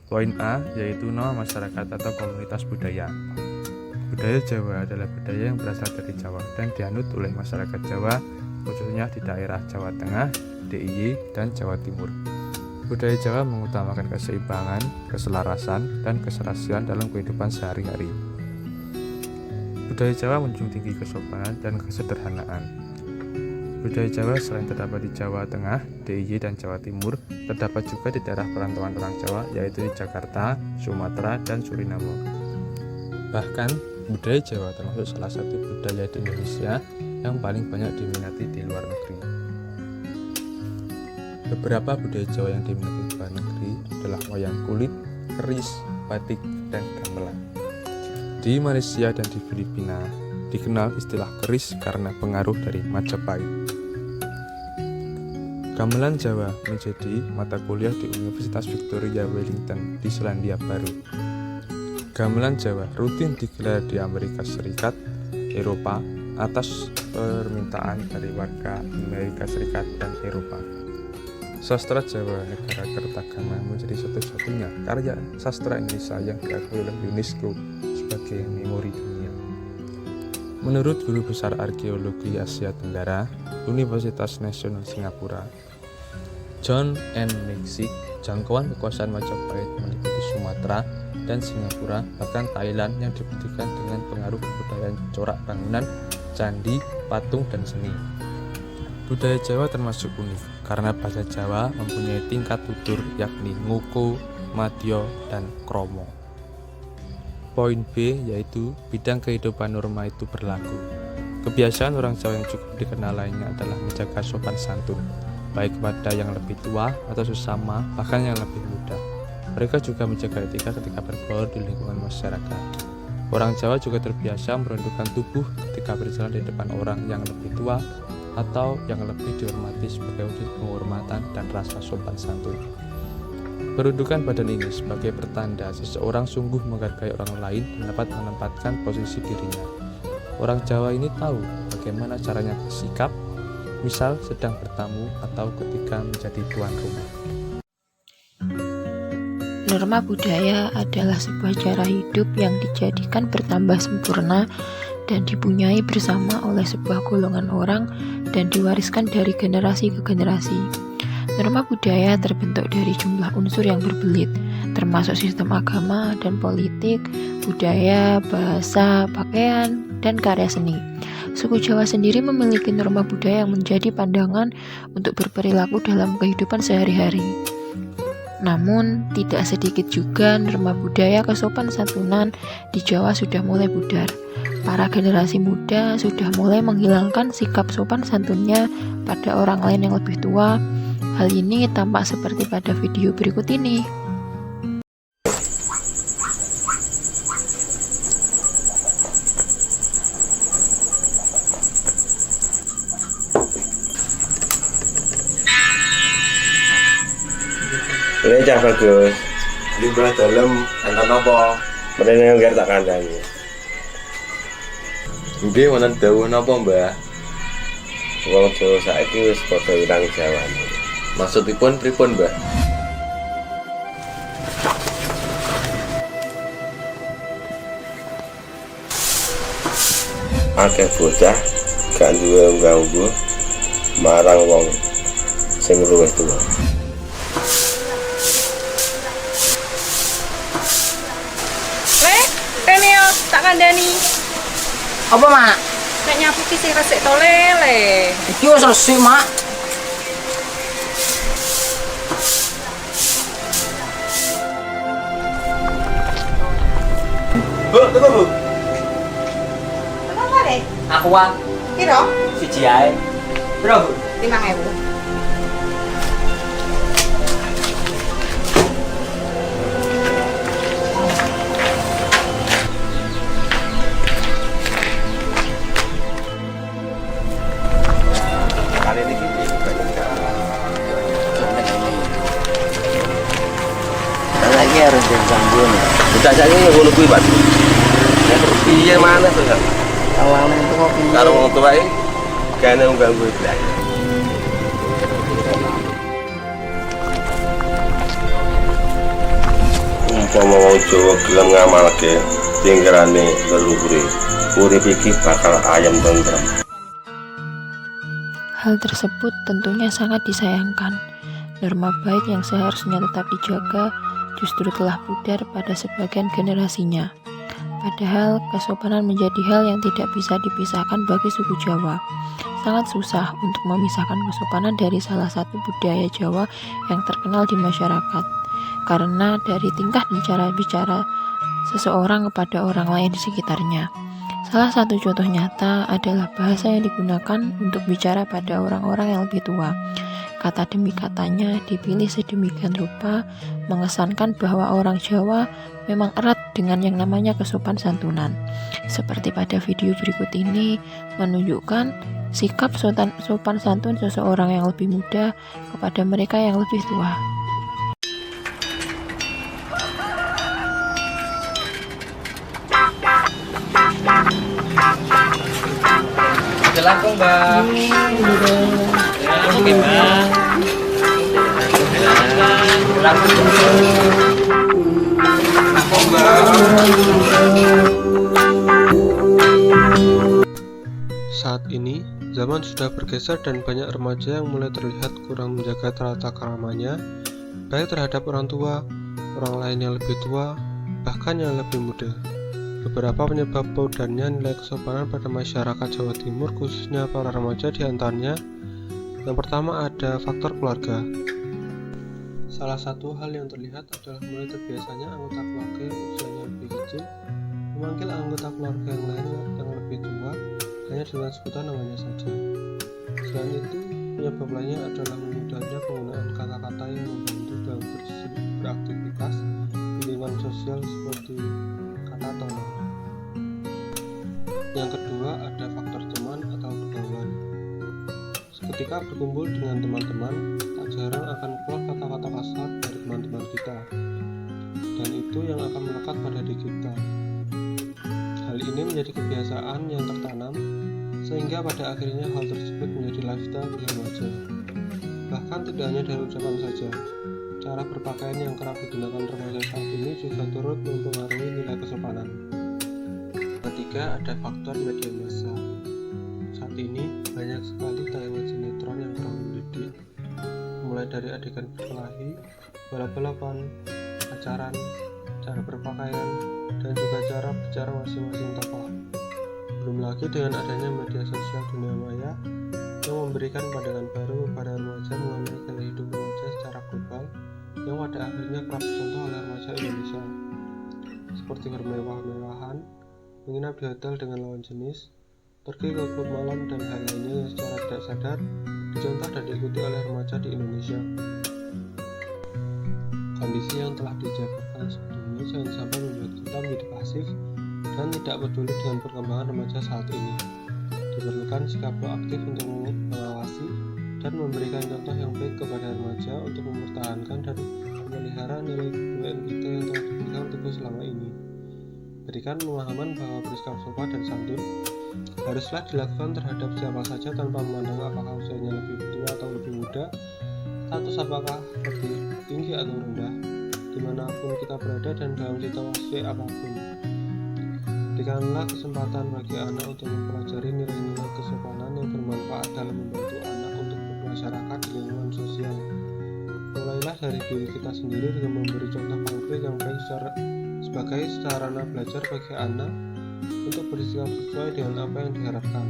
Poin A yaitu nama masyarakat atau komunitas budaya. Budaya Jawa adalah budaya yang berasal dari Jawa dan dianut oleh masyarakat Jawa, khususnya di daerah Jawa Tengah, DIY, dan Jawa Timur. Budaya Jawa mengutamakan keseimbangan, keselarasan, dan keserasian dalam kehidupan sehari-hari. Budaya Jawa menjunjung tinggi kesopanan dan kesederhanaan. Budaya Jawa selain terdapat di Jawa Tengah, DIY, dan Jawa Timur, terdapat juga di daerah perantauan orang Jawa, yaitu di Jakarta, Sumatera, dan Suriname. Bahkan, budaya Jawa termasuk salah satu budaya di Indonesia yang paling banyak diminati di luar negeri. Beberapa budaya Jawa yang diminati di luar negeri adalah wayang kulit, keris, batik, dan gamelan. Di Malaysia dan di Filipina dikenal istilah keris karena pengaruh dari Majapahit. Gamelan Jawa menjadi mata kuliah di Universitas Victoria Wellington di Selandia Baru. Gamelan Jawa rutin digelar di Amerika Serikat, Eropa, atas permintaan dari warga Amerika Serikat dan Eropa. Sastra Jawa Negara Kertagama menjadi satu-satunya karya sastra Indonesia yang diakui oleh UNESCO sebagai memori dunia. Menurut Guru Besar Arkeologi Asia Tenggara, Universitas Nasional Singapura, John N. Meksik, jangkauan kekuasaan Majapahit meliputi Sumatera dan Singapura, bahkan Thailand yang dibuktikan dengan pengaruh kebudayaan corak bangunan, candi, patung, dan seni. Budaya Jawa termasuk unik karena bahasa Jawa mempunyai tingkat tutur yakni ngoko, madya, dan kromo. Poin B yaitu bidang kehidupan norma itu berlaku. Kebiasaan orang Jawa yang cukup dikenal lainnya adalah menjaga sopan santun, baik kepada yang lebih tua atau sesama, bahkan yang lebih muda. Mereka juga menjaga etika ketika bergaul di lingkungan masyarakat. Orang Jawa juga terbiasa merundukkan tubuh ketika berjalan di depan orang yang lebih tua atau yang lebih dihormati sebagai wujud penghormatan dan rasa sopan santun. Perundukan badan ini sebagai pertanda seseorang sungguh menghargai orang lain dan dapat menempatkan posisi dirinya. Orang Jawa ini tahu bagaimana caranya bersikap, misal sedang bertamu atau ketika menjadi tuan rumah. Norma budaya adalah sebuah cara hidup yang dijadikan bertambah sempurna dan dipunyai bersama oleh sebuah golongan orang dan diwariskan dari generasi ke generasi. Norma budaya terbentuk dari jumlah unsur yang berbelit, termasuk sistem agama dan politik, budaya, bahasa, pakaian, dan karya seni. Suku Jawa sendiri memiliki norma budaya yang menjadi pandangan untuk berperilaku dalam kehidupan sehari-hari. Namun, tidak sedikit juga norma budaya kesopan santunan di Jawa sudah mulai pudar. Para generasi muda sudah mulai menghilangkan sikap sopan santunnya pada orang lain yang lebih tua. Hal ini tampak seperti pada video berikut ini. Ini cah bagus. Limbah dalam enten apa? Mrene ngger tak kandhani. Nggih wonten dawuh napa, Mbah? Wong Jawa saiki wis padha ilang Jawane. Maksudipun pripun, Mbah? Akeh bocah gak duwe unggah-ungguh marang wong sing luwih tuwa. Rene yo tak kandhani. Apa, Mak? Nek nyapu ki sing resik to lele. Iki wis resik, Mak. Bu, tunggu, Bu. Kenapa deh? Aku wae Piro? siji ae. Piro, Bu? 5.000. Kali ini Lagi harus disambung. bocah saiki yo ngono kuwi, Pak. Nek piye maneh to, Kak? Awalnya itu kok piye? Karo wong tuwae kene unggah-ungguh blas. Wong Jawa gelem ngamalke tinggalane leluhure, urip iki bakal ayem tentrem. Hal tersebut tentunya sangat disayangkan. Norma baik yang seharusnya tetap dijaga justru telah pudar pada sebagian generasinya. Padahal kesopanan menjadi hal yang tidak bisa dipisahkan bagi suku Jawa. Sangat susah untuk memisahkan kesopanan dari salah satu budaya Jawa yang terkenal di masyarakat. Karena dari tingkah dan cara bicara seseorang kepada orang lain di sekitarnya. Salah satu contoh nyata adalah bahasa yang digunakan untuk bicara pada orang-orang yang lebih tua. Kata demi katanya dipilih sedemikian rupa, mengesankan bahwa orang Jawa memang erat dengan yang namanya kesopan santunan. Seperti pada video berikut ini, menunjukkan sikap sopan santun seseorang yang lebih muda kepada mereka yang lebih tua. Silakan Bang. Oke Bang. Saat ini, zaman sudah bergeser dan banyak remaja yang mulai terlihat kurang menjaga tata keramanya, baik terhadap orang tua, orang lain yang lebih tua, bahkan yang lebih muda. Beberapa penyebab pudarnya nilai kesopanan pada masyarakat Jawa Timur, khususnya para remaja, diantaranya yang pertama ada faktor keluarga. Salah satu hal yang terlihat adalah mulai terbiasanya anggota keluarga yang usianya lebih kecil memanggil anggota keluarga yang lain yang lebih tua hanya dengan sebutan namanya saja. Selain itu, penyebab lainnya adalah memudahnya penggunaan kata-kata yang membantu dalam beraktivitas di lingkungan sosial seperti kata tolong. Yang kedua ada faktor teman atau pergaulan. Ketika berkumpul dengan teman-teman, tak jarang akan keluar kata-kata kasar dari teman-teman kita, dan itu yang akan melekat pada diri kita. Hal ini menjadi kebiasaan yang tertanam, sehingga pada akhirnya hal tersebut menjadi lifestyle bagi remaja. Bahkan tidak hanya dari ucapan saja, cara berpakaian yang kerap digunakan remaja saat ini juga turut mempengaruhi nilai kesopanan. Ketiga ada faktor media massa. Saat ini banyak sekali tayangan sinetron yang kurang mendidik, mulai dari adegan berkelahi, balap-balapan, pacaran, cara berpakaian, dan juga cara bicara masing-masing tokoh. Belum lagi dengan adanya media sosial dunia maya yang memberikan pandangan baru kepada remaja mengenai gaya hidup remaja secara global yang pada akhirnya kerap dicontoh oleh remaja Indonesia, seperti bermewah-mewahan, menginap di hotel dengan lawan jenis, pergi ke klub malam, dan hal lainnya yang secara tidak sadar dicontoh dan diikuti oleh remaja di Indonesia. Kondisi yang telah dijabarkan sebelumnya jangan sampai membuat kita menjadi pasif dan tidak peduli dengan perkembangan remaja saat ini. Diperlukan sikap proaktif untuk mengawasi dan memberikan contoh yang baik kepada remaja untuk mempertahankan dan memelihara nilai kebudayaan kita yang telah dipegang teguh selama ini. Berikan pemahaman bahwa bersikap sopan dan santun haruslah dilakukan terhadap siapa saja tanpa memandang apakah usianya lebih tua atau lebih muda, status apakah lebih tinggi atau rendah, dimanapun kita berada dan dalam situasi apapun. Berikanlah kesempatan bagi anak untuk mempelajari nilai-nilai kesopanan yang bermanfaat dalam membantu anak untuk bermasyarakat di lingkungan sosial. Mulailah dari diri kita sendiri dengan memberi contoh konkret yang baik sebagai sarana belajar bagi anak untuk bersikap sesuai dengan apa yang diharapkan.